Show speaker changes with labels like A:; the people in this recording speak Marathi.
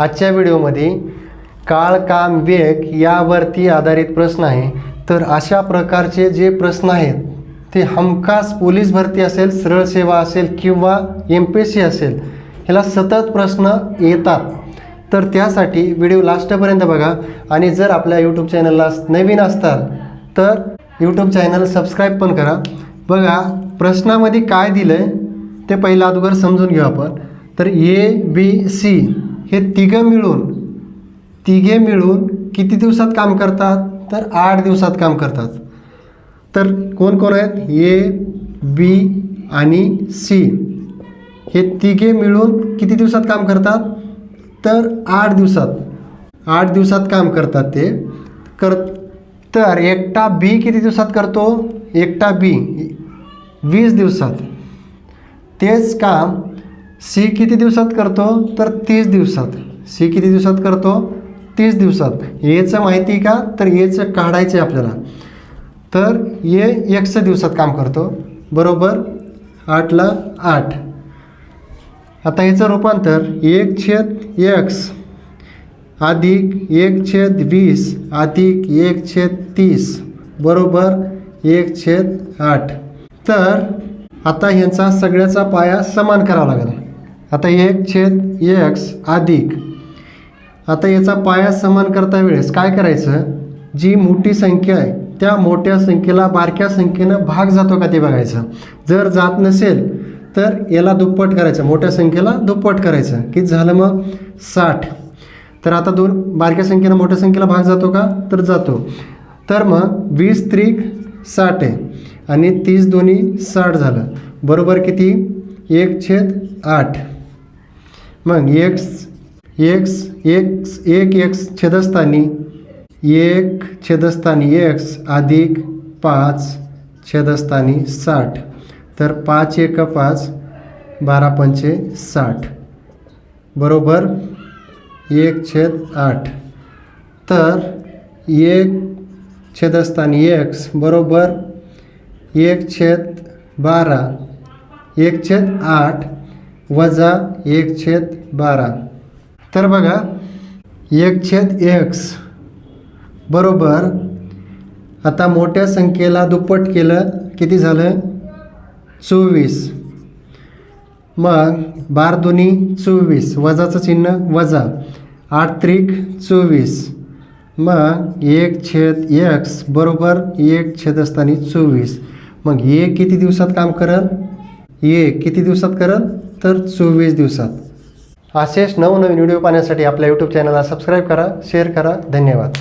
A: आजच्या व्हिडिओमध्ये काळ काम वेग यावरती आधारित प्रश्न आहे। तर अशा प्रकारचे जे प्रश्न आहेत ते हमखास पोलीस भरती असेल, सरळ सेवा असेल किंवा MPSC असेल, ह्याला सतत प्रश्न येतात। तर त्यासाठी व्हिडिओ लास्टपर्यंत बघा आणि जर आपल्या यूट्यूब चॅनलला नवीन असताल तर यूट्यूब चॅनल सबस्क्राईब पण करा। बघा प्रश्नामध्ये काय दिलं आहे ते पहिला अगोदर समजून घेऊ आपण। तर ABC हे तिघे मिळून किती दिवसात काम करतात? तर 8 दिवसात काम करतात। तर कोण कोण आहेत? A, B आणि C हे तिघे मिळून किती दिवसात काम करतात? तर 8 दिवसात काम करतात ते तर एकटा B किती दिवसात करतो? एकटा B 20 दिवसात। तेच काम C किती दिवसात करतो? तर 30 दिवसात। C किती दिवसात करतो? 30 दिवसात। याचं माहिती का? तर याचं काढायचं आहे आपल्याला। तर हे 100 दिवसात काम करतो, बरोबर 8 ला 8। आता याचं रूपांतर 1/x अधिक 1/20 अधिक 1/30 बरोबर 1/8। तर आता ह्यांचा सगळ्याचा पाया समान करावा लागेल। आता 1/x अधिक, आता याचा पाया समान करता वेळेस काय करायचं? जी मोठी संख्या आहे त्या मोठ्या संख्येला बारक्या संख्येनं भाग जातो का ते बघायचं। जर जात नसेल तर याला दुप्पट करायचं, मोठ्या संख्येला दुप्पट करायचं। किती झालं मग? 60। तर आता दोन बारक्या संख्येनं मोठ्या संख्येला भाग जातो का? तर जातो। तर मग 20 त्रिक 60 आहे आणि 30 दोन्ही 60 झालं, बरोबर किती? 1/8। मग x छेदस्थानी 1 x अधिक 5 छेदस्थानी 60। तर 5 × 5 12 × 5 60 बरोबर 1/8। तर 1 छेदस्थानी x बरोबर 1/12 1/8 वजा 1/12। तर बघा 1/x बरोबर, आता मोठ्या संख्येला दुप्पट केलं किती झालं? 24। मग 12 दोन्ही 24, वजाचं चिन्ह वजा, 8 त्रिक 24। मग 1/x बरोबर 1 छेदस्थानी 24। मग हे किती दिवसात काम करेल? हे किती दिवसात करेल? तर 24 दिवसात। असेच नवनवीन व्हिडिओ पाहण्यासाठी आपल्या यूट्यूब चॅनलला सबस्क्राईब करा, शेअर करा। धन्यवाद।